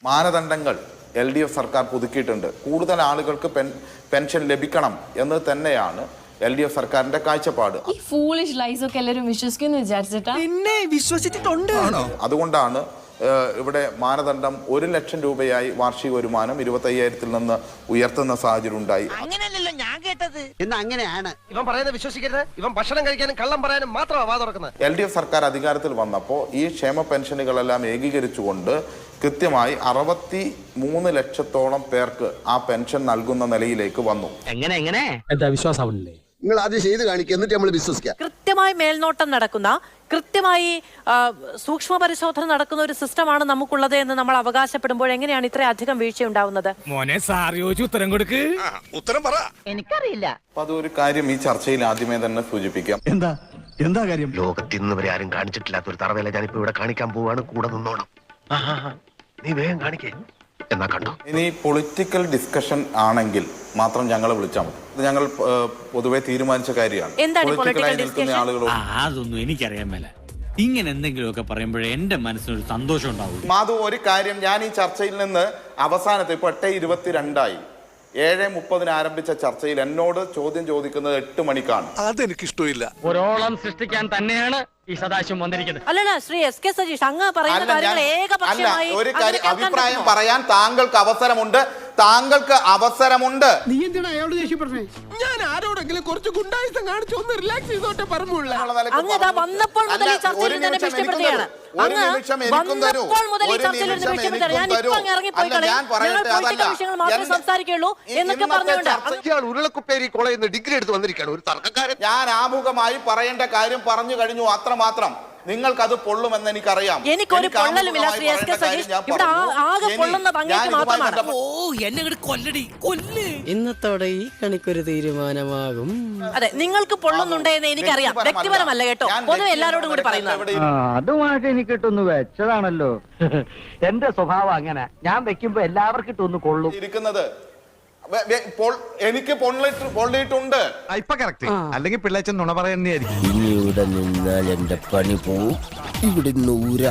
മാനദണ്ഡങ്ങൾ LDF സർക്കാർ പുതുക്കിയിട്ടുണ്ട്. കൂടുതൽ ആളുകൾക്ക് പെൻഷൻ ലഭിക്കണം എന്ന് തന്നെയാണ് LDF സർക്കാരിന്റെ കാഴ്ചപ്പാട്. ഈ ഫൂളിഷ് ലൈസ് ഒക്കെ എല്ലാവരും വിശ്വസിക്കുന്നു വിചാരിച്ചിട്ടാ? പിന്നെ വിശ്വസിച്ചിട്ടുണ്ട്. അതുകൊണ്ടാണ് ഇവിടെ മാനദണ്ഡം 1 ലക്ഷം രൂപയായി വാർഷിക വരുമാനം 25,000-ൽ നിന്ന് ഉയർത്തുന്ന സാഹചര്യം ഉണ്ടായി. അങ്ങനെയല്ലല്ലോ ഞാൻ കേട്ടത്. എന്ന് അങ്ങനെയാണ്. ഇവൻ പറയുന്നത് വിശ്വസിക്കരുത്. ഇവൻ ഭക്ഷണം കഴിക്കാനും കള്ളം പറയാനും മാത്രമാണ് വാ തുറക്കുന്നത്. LDF സർക്കാർ അധികാരത്തിൽ വന്നപ്പോൾ ഈ ക്ഷേമ പെൻഷനുകളെല്ലാം ഏകീകരിച്ചുകൊണ്ട് കൃത്യമായി 63 ലക്ഷത്തോളം പേർക്ക് ആ പെൻഷൻ നൽകുന്ന നിലയിലേക്ക് വന്നു. എങ്ങനെ എന്താ വിശ്വാസമാവണില്ലേ? നിങ്ങൾ ആദ്യം ചെയ്ത് കാണിക്കുക, എന്നിട്ട് നമ്മൾ വിശ്വസിക്കാം. കൃത്യമായി മേൽനോട്ടം നടക്കുന്ന, കൃത്യമായി സൂക്ഷ്മ പരിശോധന നടക്കുന്ന ഒരു സിസ്റ്റമാണ് നമുക്കുള്ളത് എന്ന് നമ്മൾ അവകാശപ്പെടുമ്പോൾ എങ്ങനെയാണ് ഇത്രയധികം വീഴ്ച ഉണ്ടാവുന്നത്? മോനെ സാറിയോച്ച് ഉത്തരം കൊടുക്ക്. ഉത്തരം പറ. എനിക്കറിയില്ല. അപ്പൊ അതൊരു കാര്യം ഈ ചർച്ചയിൽ ആദ്യമേ തന്നെ സൂചിപ്പിക്കാം. എന്താ കാര്യം? ലോകത്തിൽ നിന്ന് വരെ ആരും കാണിച്ചിട്ടില്ലാത്ത ഒരു തറവേല ഞാനിപ്പോ ഇവിടെ കാണിക്കാൻ പോവാണ്. കൂടെ നിന്നോണം. നീ വേഗം കാണിക്കേ. എന്നാ കണ്ടോ? ഇനി പൊളിറ്റിക്കൽ ഡിസ്കഷൻ ആണെങ്കിൽ മാത്രം ഞങ്ങളെ വിളിച്ചാൽ മതി. ഇത് ഞങ്ങൾ പൊതുവെ തീരുമാനിച്ച കാര്യമാണ്. പൊളിറ്റിക്കലായി നിൽക്കുന്ന ആളുകളോട് അതൊന്നും എനിക്കറിയാൻ മേല. ഇങ്ങനെ എന്തെങ്കിലുമൊക്കെ പറയുമ്പോഴേ എന്റെ മനസ്സിനൊരു സന്തോഷം ഉണ്ടാവും. മാധു, ഒരു കാര്യം ഞാൻ ഈ ചർച്ചയിൽ നിന്ന് അവസാനത്തെ ഇപ്പൊ 8:22 7:30 ആരംഭിച്ച ചർച്ചയിൽ എന്നോട് ചോദ്യം ചോദിക്കുന്നത് 8 മണിക്കാണ്. അതെനിക്ക് ഇഷ്ടമില്ല. ഒരോളം സൃഷ്ടിക്കാൻ തന്നെയാണ് ഈ സദാശിവം വന്നിരിക്കുന്നത്. അല്ലല്ല ശ്രീ SK സജീഷ്, അങ്ങ് പറയുന്ന കാര്യങ്ങൾ ഏകപക്ഷമായി ഒരു കാര്യം അഭിപ്രായം പറയാൻ താങ്കൾക്ക് അവസരമുണ്ട്. താങ്കൾക്ക് അവസരമുണ്ട്. നീ എന്തിനാ അയാളോട് ദേഷ്യപ്പെടുന്നേ? ഞാൻ ആരോടെങ്കിലും കുറച്ച് ഗുണ്ടായിസം കാണിച്ചു ഒന്ന് റിലാക്സ് ചെയ്തോട്ടെ പറഞ്ഞുള്ള. അങ്ങ് വന്നപ്പോൾ മുതൽ ഈ ചർച്ചയിൽ തന്നെ ഭീഷണിപ്പെടുത്തുകയാണ്. അങ്ങ് വന്നപ്പോൾ മുതൽ ഈ ചർച്ചയിൽ നിന്ന് ഭീഷണിപ്പെടുത്തുകയാണ്. ഞാൻ ഇപ്പൊ അങ്ങ് ഇറങ്ങിപ്പോയി കളയും, ഞങ്ങൾ പൊളിറ്റിക്കൽ വിഷയങ്ങൾ മാത്രമേ സംസാരിക്കുള്ളൂ എന്നൊക്കെ പറഞ്ഞുകൊണ്ട് ഇയാൾ ഉരുളക്കുപ്പേരി കോളേജിൽ നിന്ന് ഡിഗ്രി എടുത്ത് വന്നിരിക്കുകയാണ്, ഒരു തർക്കക്കാരൻ. ഞാൻ ആമുഖമായി പറയേണ്ട കാര്യം പറഞ്ഞു കഴിഞ്ഞു, അത്രമാത്രം. നിങ്ങൾക്കത് പൊള്ളുമെന്ന് എനിക്കറിയാം. എനിക്കൊരു പൊള്ളലുമില്ല ശ്രീ SK സജീഷ്. ഇവിടെ ആകെ പൊള്ളുന്നത് അങ്ങേക്ക് മാത്രമാണ്. ഇന്നത്തോടെ ഈ കണിക്കൊരു തീരുമാനമാകും. അതെ, നിങ്ങൾക്ക് പൊള്ളുന്നുണ്ട് എന്ന് എനിക്കറിയാം, വ്യക്തിപരമല്ല കേട്ടോ, പൊതുവെ എല്ലാരോടും കൂടി പറയുന്നത്. അതുമായിട്ട് എനിക്ക് ഇട്ടൊന്ന് വെച്ചതാണല്ലോ. എന്റെ സ്വഭാവം അങ്ങനെ. ഞാൻ വെക്കുമ്പോ എല്ലാവർക്കും ഇട്ടൊന്ന് കൊള്ളും. ഇരിക്കുന്നത് എനിക്ക് പൊള്ളിയിട്ടുണ്ട്. ഇപ്പൊ കറക്റ്റ്. അല്ലെങ്കിൽ പിള്ളേച്ചൻ നുണ പറയുന്നതായിരിക്കും. ഇനി ഇവിടെ നിന്നാൽ എന്റെ പണി പോവും. ഇവിടെ 100